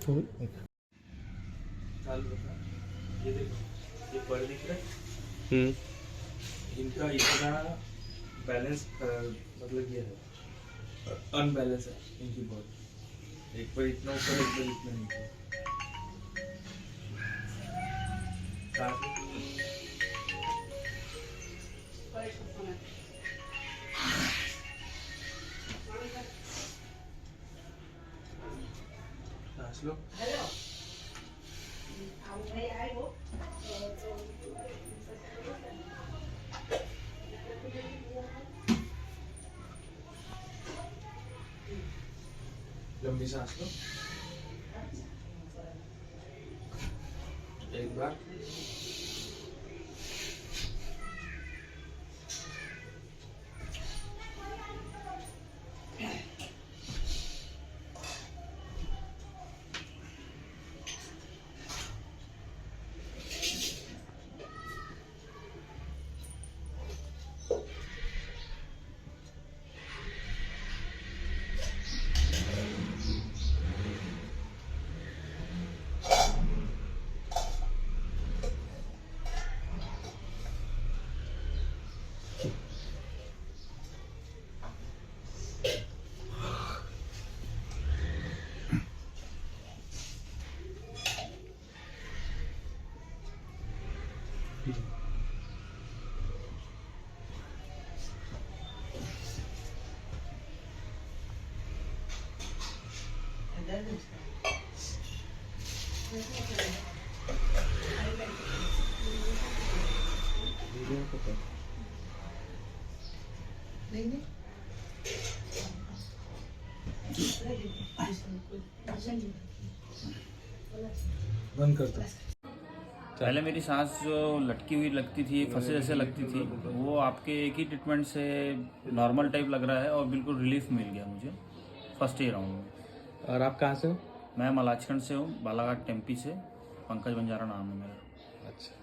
चालू होता। ये देखो, ये बर्ड दिख रहा है, इनका इतना बैलेंस मतलब ये है, अनबैलेंस है इनकी बॉडी, एक पर इतना ऊपर एक पर इतना नीचे। सांस लो। लंबी सांस लो, एक बार। बंद करता। पहले मेरी सांस जो लटकी हुई लगती थी, फंसे जैसे लगती थी, वो आपके एक ही ट्रीटमेंट से नॉर्मल टाइप लग रहा है और बिल्कुल रिलीफ मिल गया मुझे फर्स्ट ही राउंड में। और आप कहाँ से हो? मैं मलाजखंड से हूँ, बालाघाट टेम्पी से। पंकज बंजारा नाम है मेरा। अच्छा।